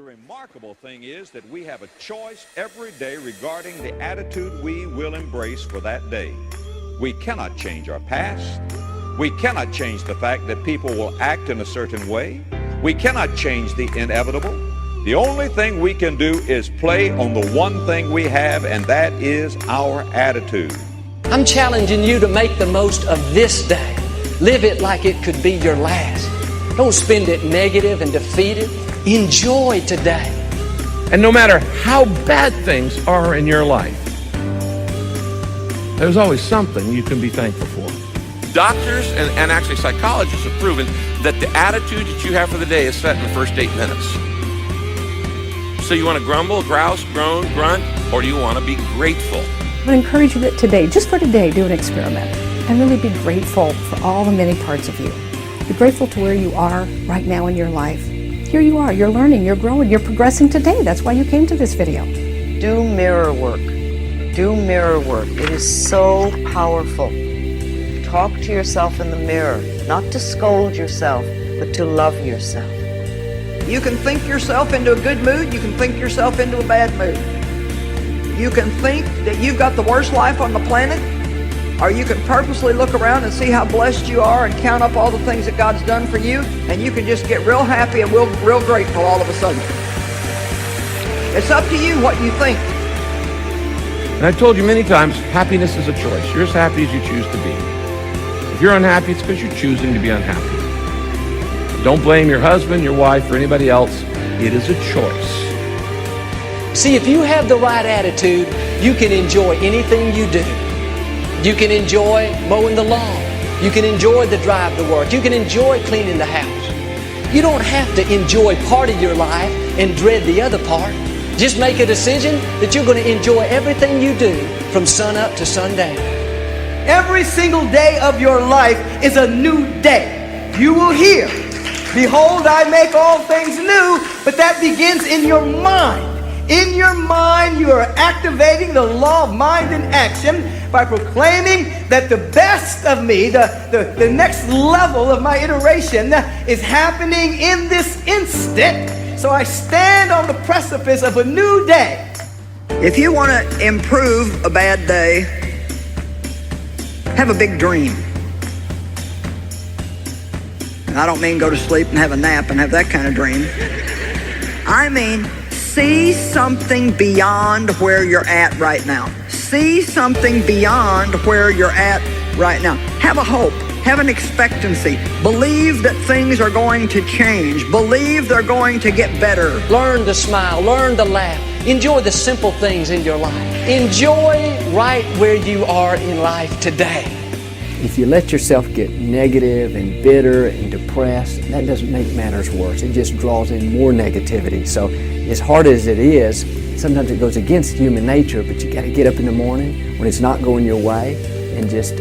the remarkable thing is that we have a choice every day regarding the attitude we will embrace for that day. We cannot change our past. We cannot change the fact that people will act in a certain way. We cannot change the inevitable. The only thing we can do is play on the one thing we have, and that is our attitude. I'm challenging you to make the most of this day. Live it like it could be your last. Don't spend it negative and defeated. Enjoy today. And no matter how bad things are in your life, there's always something you can be thankful for. Doctors and actually psychologists have proven that the attitude that you have for the day is set in the first 8 minutes. So you want to grumble, grouse, groan, grunt, or do you want to be grateful? I would encourage you that today, just for today, do an experiment and really be grateful for all the many parts of you. Be grateful to where you are right now in your life. Here you are, you're learning, you're growing, you're progressing today. That's why you came to this video. Do mirror work. Do mirror work. It is so powerful. Talk to yourself in the mirror, not to scold yourself, but to love yourself. You can think yourself into a good mood, you can think yourself into a bad mood. You can think that you've got the worst life on the planet, or you can purposely look around and see how blessed you are and count up all the things that God's done for you, and you can just get real happy and real grateful all of a sudden. It's up to you what you think. And I've told you many times, happiness is a choice. You're as happy as you choose to be. If you're unhappy, it's because you're choosing to be unhappy. Don't blame your husband, your wife, or anybody else. It is a choice. See, if you have the right attitude, you can enjoy anything you do. You can enjoy mowing the lawn. You can enjoy the drive to work. You can enjoy cleaning the house. You don't have to enjoy part of your life and dread the other part. Just make a decision that you're going to enjoy everything you do from sun up to sundown. Every single day of your life is a new day. You will hear, "Behold, I make all things new," but that begins in your mind. In your mind, you are activating the law of mind and action by proclaiming that the best of me, the next level of my iteration is happening in this instant. So I stand on the precipice of a new day. If you want to improve a bad day, have a big dream. And I don't mean go to sleep and have a nap and have that kind of dream. I mean, see something beyond where you're at right now. See something beyond where you're at right now. Have a hope. Have an expectancy. Believe that things are going to change. Believe they're going to get better. Learn to smile. Learn to laugh. Enjoy the simple things in your life. Enjoy right where you are in life today. If you let yourself get negative and bitter and depressed, that doesn't make matters worse. It just draws in more negativity. So as hard as it is, sometimes it goes against human nature, but you got to get up in the morning when it's not going your way and just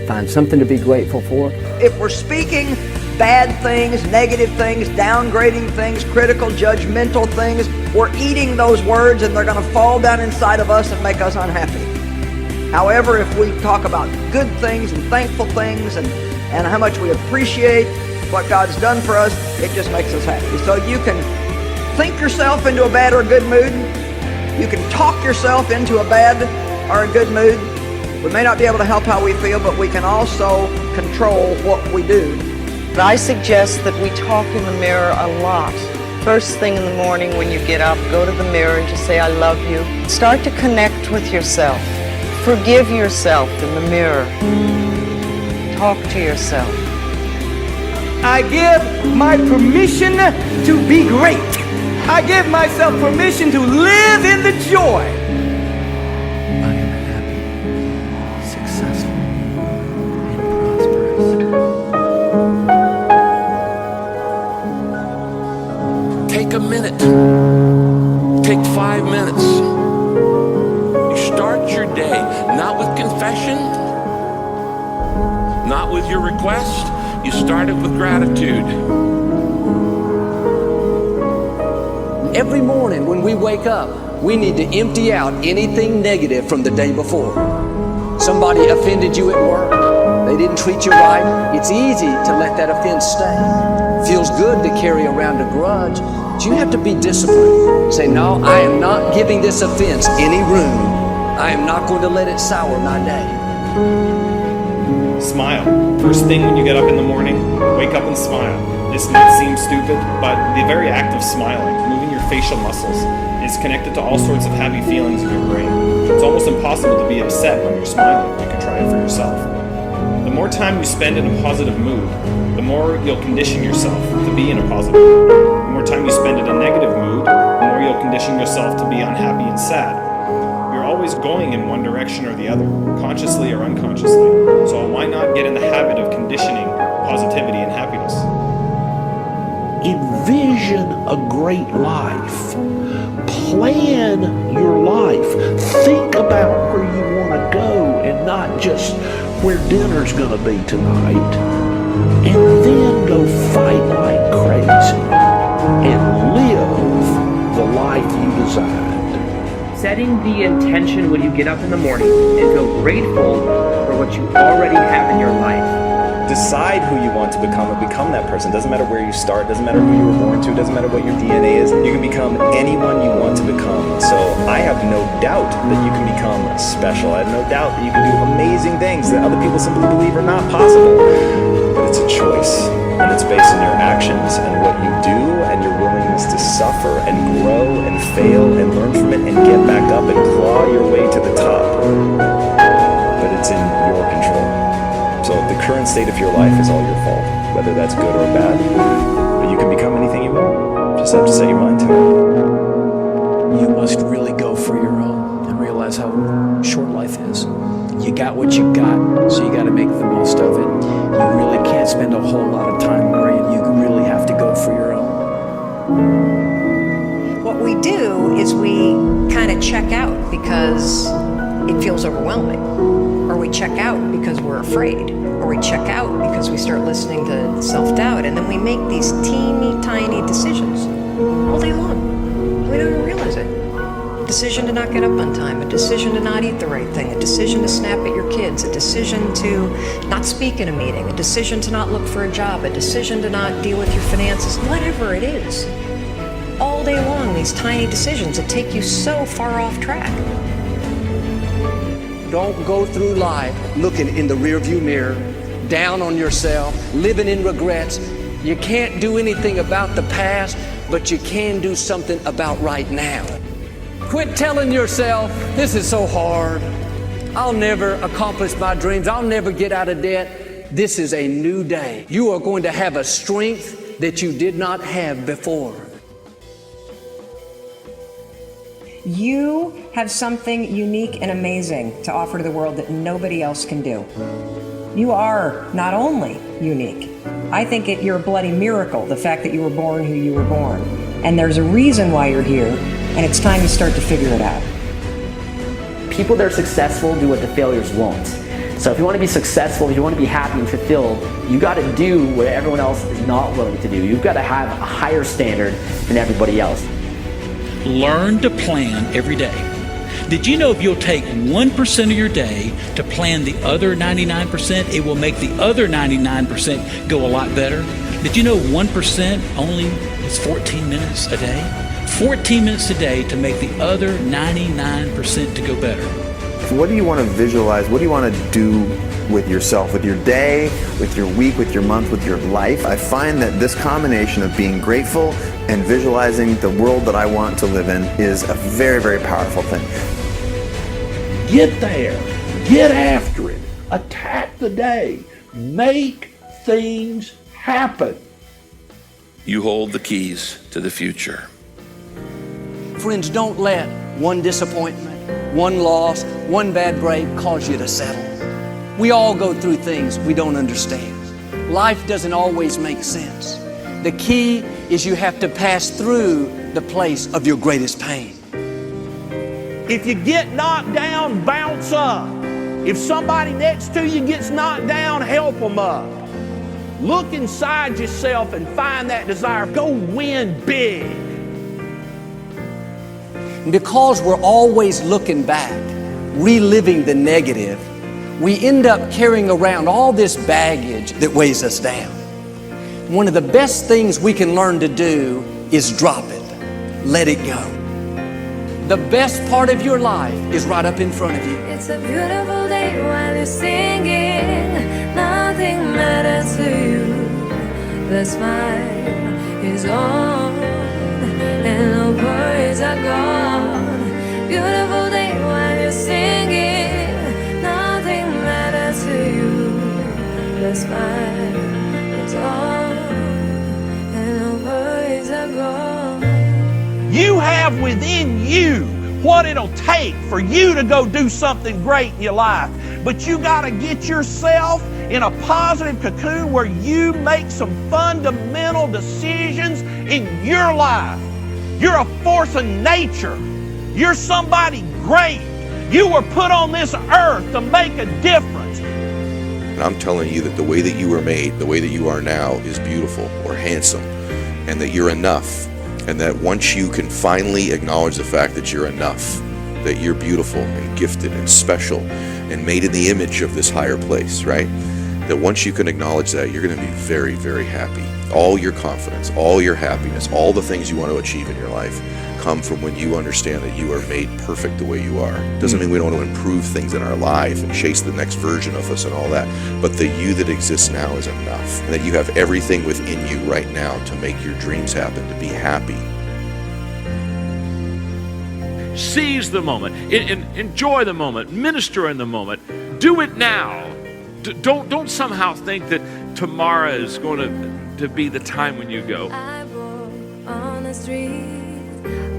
find something to be grateful for. If we're speaking bad things, negative things, downgrading things, critical, judgmental things, we're eating those words and they're going to fall down inside of us and make us unhappy. However, if we talk about good things and thankful things and how much we appreciate what God's done for us, it just makes us happy. So you can think yourself into a bad or a good mood. You can talk yourself into a bad or a good mood. We may not be able to help how we feel, but we can also control what we do. But I suggest that we talk in the mirror a lot. First thing in the morning when you get up, go to the mirror and just say, "I love you." Start to connect with yourself. Forgive yourself in the mirror. Talk to yourself. I give my permission to be great. I give myself permission to live in the joy. I am happy, successful, and prosperous. Take a minute. Take 5 minutes. You start your day not with confession, not with your request. You start it with gratitude. Every morning when we wake up, we need to empty out anything negative from the day before. Somebody offended you at work. They didn't treat you right. It's easy to let that offense stay. Feels good to carry around a grudge. So you have to be disciplined. Say, no, I am not giving this offense any room. I am not going to let it sour my day. Smile. First thing when you get up in the morning, wake up and smile. This might seem stupid, but the very act of smiling, moving your facial muscles, is connected to all sorts of happy feelings in your brain. It's almost impossible to be upset when you're smiling. You can try it for yourself. The more time you spend in a positive mood, the more you'll condition yourself to be in a positive mood. The more time you spend in a negative mood, the more you'll condition yourself to be unhappy and sad. You're always going in one direction or the other, consciously or unconsciously. So why not get in the habit of conditioning positivity and happiness? Envision a great life. Plan your life. Think about where you want to go and not just where dinner's going to be tonight. And then go fight like crazy and live the life you designed. Setting the intention when you get up in the morning and feel grateful for what you already have in your life. Decide who you want to become and become that person. Doesn't matter where you start, doesn't matter who you were born to, doesn't matter what your DNA is. You can become anyone you want to become. So I have no doubt that you can become special. I have no doubt that you can do amazing things that other people simply believe are not possible. But it's a choice, and it's based on your actions and what you do and your willingness to suffer and grow and fail and learn from it and get back up and claw your way to the top. But it's in your control. So the current state of your life is all your fault, whether that's good or bad. But you can become anything you want. Just have to set your mind to it. You must really go for your own and realize how short life is. You got what you got, so you got to make the most of it. You really can't spend a whole lot of time worrying. You really have to go for your own. What we do is we kind of check out because it feels overwhelming. Or we check out because we're afraid, or we check out because we start listening to self-doubt, and then we make these teeny tiny decisions all day long. We don't even realize it. A decision to not get up on time, a decision to not eat the right thing, a decision to snap at your kids, a decision to not speak in a meeting, a decision to not look for a job, a decision to not deal with your finances, whatever it is. All day long, these tiny decisions that take you so far off track. Don't go through life looking in the rearview mirror, down on yourself, living in regrets. You can't do anything about the past, but you can do something about right now. Quit telling yourself, this is so hard. I'll never accomplish my dreams. I'll never get out of debt. This is a new day. You are going to have a strength that you did not have before. You have something unique and amazing to offer to the world that nobody else can do. You are not only unique, I think you're a bloody miracle, the fact that you were born who you were born. And there's a reason why you're here, and it's time you start to figure it out. People that are successful do what the failures won't. So if you want to be successful, if you want to be happy and fulfilled, you got to do what everyone else is not willing to do. You've got to have a higher standard than everybody else. Learn to plan every day. Did you know if you'll take 1% of your day to plan the other 99%, it will make the other 99% go a lot better? Did you know 1% only is 14 minutes a day? 14 minutes a day to make the other 99% to go better. What do you want to visualize? What do you want to do with yourself, with your day, with your week, with your month, with your life? I find that this combination of being grateful and visualizing the world that I want to live in is a very, very powerful thing. Get there. Get after it. Attack the day. Make things happen. You hold the keys to the future. Friends, don't let one disappointment, one loss, one bad break cause you to settle. We all go through things we don't understand. Life doesn't always make sense. The key is you have to pass through the place of your greatest pain. If you get knocked down, bounce up. If somebody next to you gets knocked down, help them up. Look inside yourself and find that desire. Go win big. And because we're always looking back, reliving the negative, we end up carrying around all this baggage that weighs us down. One of the best things we can learn to do is drop it. Let it go. The best part of your life is right up in front of you. It's a beautiful day while you're singing. Nothing matters to you. The smile is on and no worries are gone. Beautiful day while you're singing. Nothing matters to you. The smile is on and no worries are gone. You have within you what it'll take for you to go do something great in your life. But you got to get yourself in a positive cocoon where you make some fundamental decisions in your life. You're a force of nature. You're somebody great. You were put on this earth to make a difference. And I'm telling you that the way that you were made, the way that you are now, is beautiful or handsome, and that you're enough. And that once you can finally acknowledge the fact that you're enough, that you're beautiful and gifted and special and made in the image of this higher place, right? That once you can acknowledge that, you're going to be very, very happy. All your confidence, all your happiness, all the things you want to achieve in your life come from when you understand that you are made perfect the way you are. Doesn't mean we don't want to improve things in our life and chase the next version of us and all that, but the you that exists now is enough, and that you have everything within you right now to make your dreams happen, to be happy. Seize the moment, enjoy the moment, minister in the moment, do it now. Don't somehow think that tomorrow is going to be the time when you go. I walk on the street.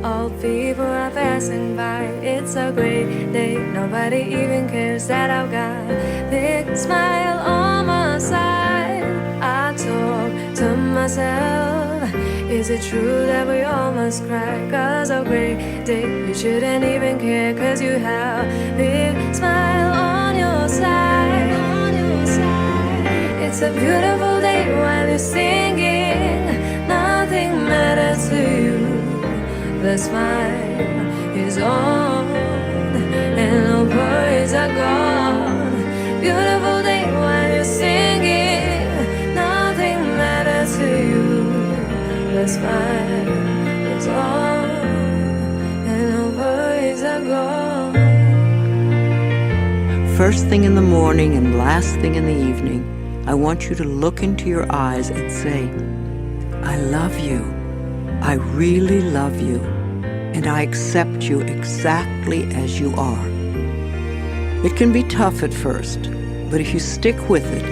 All people are passing by. It's a great day. Nobody even cares that I've got a big smile on my side. I talk to myself. Is it true that we all must cry? 'Cause a great day, you shouldn't even care. 'Cause you have a big smile on your side. It's a beautiful day while you're singing. Nothing matters to you. The smile is on and no worries are gone. Beautiful day while you're singing. Nothing matters to you. The smile is on and no worries are gone. First thing in the morning and last thing in the evening, I want you to look into your eyes and say, I love you. I really love you, and I accept you exactly as you are. It can be tough at first, but if you stick with it,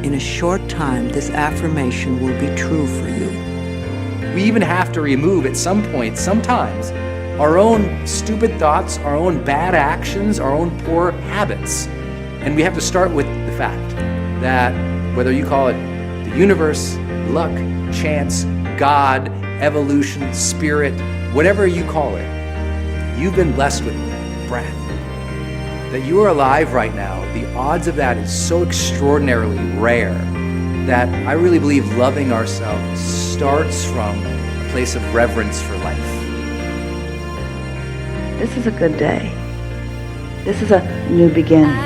in a short time, this affirmation will be true for you. We even have to remove at some point, sometimes, our own stupid thoughts, our own bad actions, our own poor habits. And we have to start with the fact that whether you call it the universe, luck, chance, God, evolution, spirit, whatever you call it, you've been blessed with breath. That you are alive right now, the odds of that is so extraordinarily rare that I really believe loving ourselves starts from a place of reverence for life. This is a good day. This is a new beginning.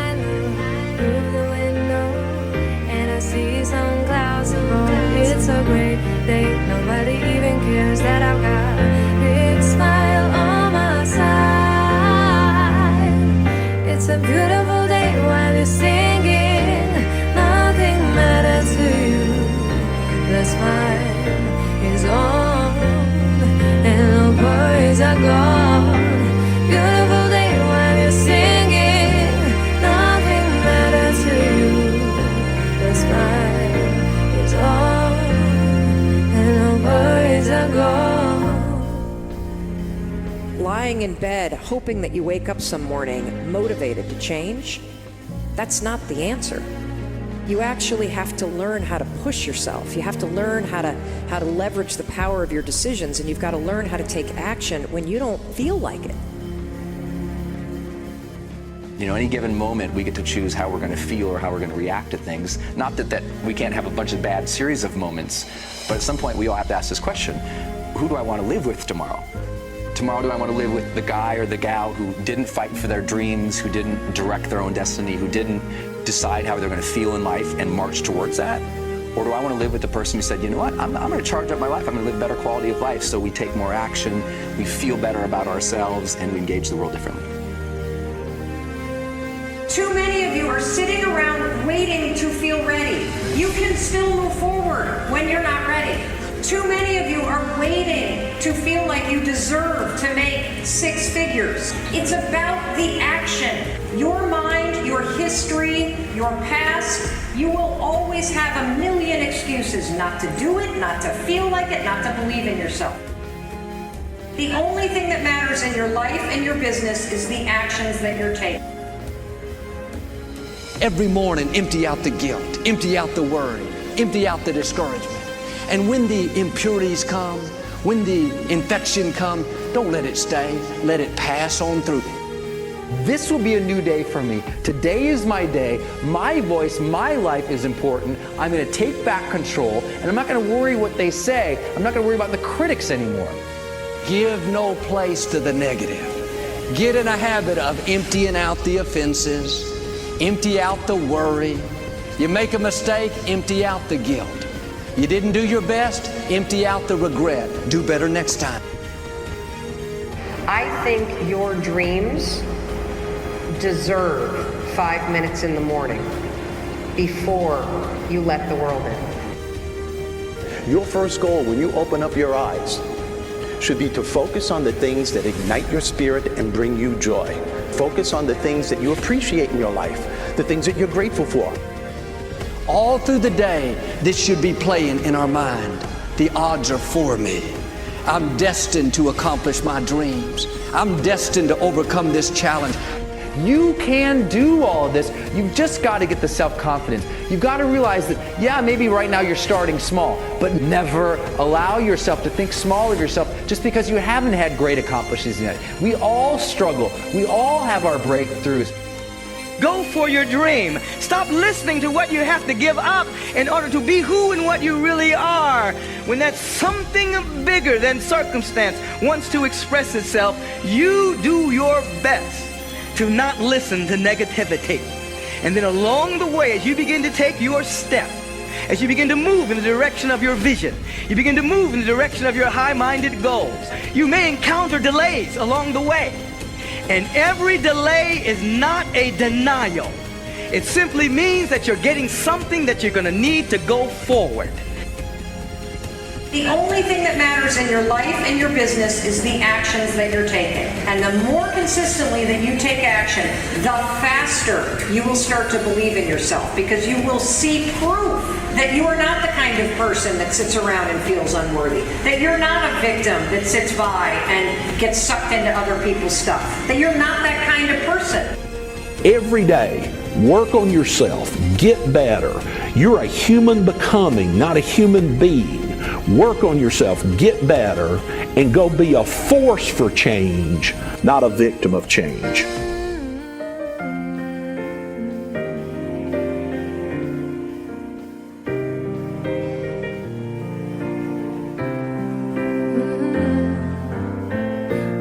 It's a great day. Nobody even cares that I've got a big smile on my side. It's a beautiful day while you're singing. Nothing matters to you. The smile is on and no worries are gone. Beautiful day while you're singing. Nothing matters to you. The smile is on. Lying in bed, hoping that you wake up some morning motivated to change, that's not the answer. You actually have to learn how to push yourself. You have to learn how to leverage the power of your decisions, and you've got to learn how to take action when you don't feel like it. You know, any given moment, we get to choose how we're going to feel or how we're going to react to things. Not that we can't have a bunch of bad series of moments, but at some point we all have to ask this question: who do I want to live with tomorrow? Tomorrow, do I want to live with the guy or the gal who didn't fight for their dreams, who didn't direct their own destiny, who didn't decide how they're going to feel in life and march towards that? Or do I want to live with the person who said, you know what, I'm going to charge up my life. I'm going to live a better quality of life. So we take more action, we feel better about ourselves, and we engage the world differently. Too many of you are sitting around waiting to feel ready. You can still move forward when you're not ready. Too many of you are waiting to feel like you deserve to make 6 figures. It's about the action. Your mind, your history, your past, you will always have a million excuses not to do it, not to feel like it, not to believe in yourself. The only thing that matters in your life and your business is the actions that you're taking. Every morning, empty out the guilt, empty out the worry, empty out the discouragement. And when the impurities come, when the infection come, don't let it stay. Let it pass on through. This will be a new day for me. Today is my day. My voice, my life is important. I'm going to take back control, and I'm not going to worry what they say. I'm not going to worry about the critics anymore. Give no place to the negative. Get in a habit of emptying out the offenses, empty out the worry. You make a mistake, empty out the guilt. You didn't do your best, empty out the regret. Do better next time. I think your dreams deserve 5 minutes in the morning before you let the world in. Your first goal when you open up your eyes should be to focus on the things that ignite your spirit and bring you joy. Focus on the things that you appreciate in your life, the things that you're grateful for. All through the day, this should be playing in our mind. The odds are for me. I'm destined to accomplish my dreams. I'm destined to overcome this challenge. You can do all of this. You've just got to get the self-confidence. You've got to realize that, yeah, maybe right now you're starting small, but never allow yourself to think small of yourself just because you haven't had great accomplishments yet. We all struggle. We all have our breakthroughs. Go for your dream. Stop listening to what you have to give up in order to be who and what you really are. When that something bigger than circumstance wants to express itself, you do your best to not listen to negativity. And then along the way, as you begin to take your step, as you begin to move in the direction of your vision, you begin to move in the direction of your high-minded goals, you may encounter delays along the way. And every delay is not a denial. It simply means that you're getting something that you're going to need to go forward. The only thing that matters in your life and your business is the actions that you're taking. And the more consistently that you take action, the faster you will start to believe in yourself, because you will see proof that you are not the kind of person that sits around and feels unworthy, that you're not a victim that sits by and gets sucked into other people's stuff, that you're not that kind of person. Every day, work on yourself, get better. You're a human becoming, not a human being. Work on yourself, get better, and go be a force for change, not a victim of change.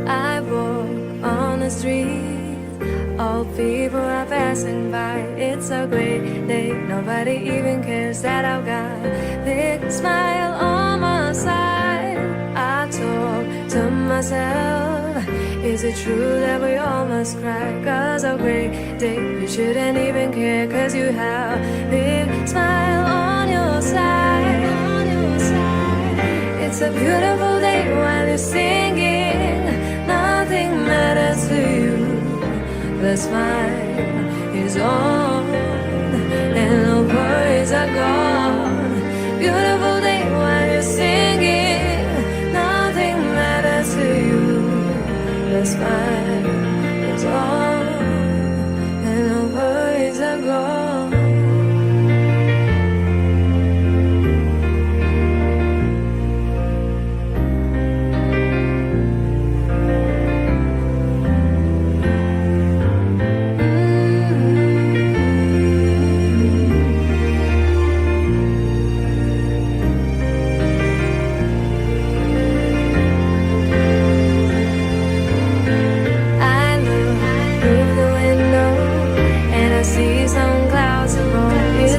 I walk on the street, all people are passing by. It's a great day, nobody even cares that I've got a big smile on my side. I talk to myself, is it true that we all must cry? 'Cause a great day, you shouldn't even care, 'cause you have a big smile on your side. It's a beautiful day while you're singing, nothing matters to you. The smile is on and no worries are gone. Beautiful day while you're singing, nothing matters to you. The smile is on and no worries are gone.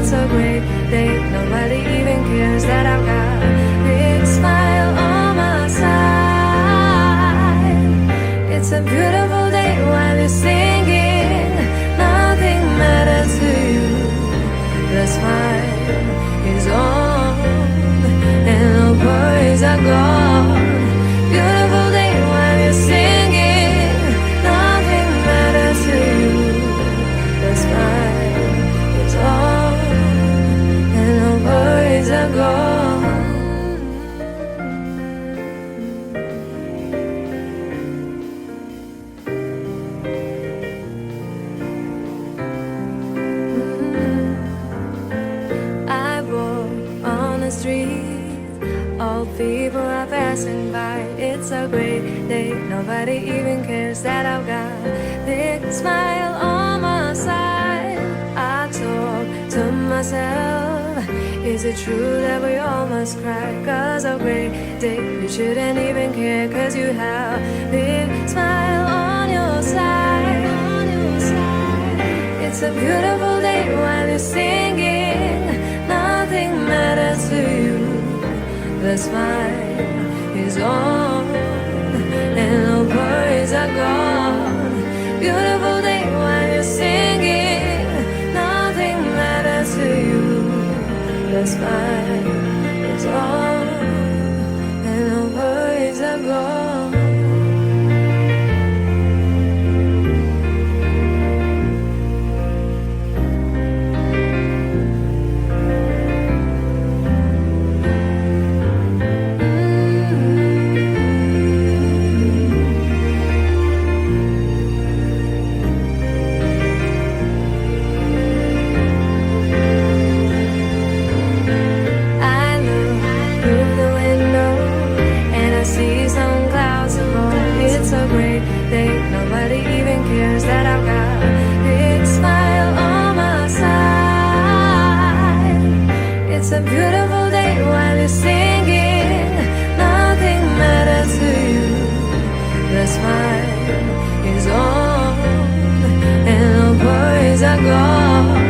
It's a great day. Nobody even cares that I've got a big smile on my side. It's a beautiful day while you're singing. Nothing matters to you. The smile is on and the worries are gone. Beautiful day while you're singing. Nothing matters to you. The smile is on and the worries are gone. I walk on the street, all people are passing by. It's a great day, nobody even cares that I've got a big smile on my side. I talk to myself, is it true that we all must cry? Cause a great day, you shouldn't even care, cause you have a big smile on your side. It's a beautiful day while you're singing. Nothing matters to you. The smile is on and the worries are gone. Beautiful day while you're singing. Nothing matters to you. The smile is on and the worries are gone. Nobody even cares that I've got a big smile on my side. It's a beautiful day while you're singing. Nothing matters to you. The smile is on and the worries are gone.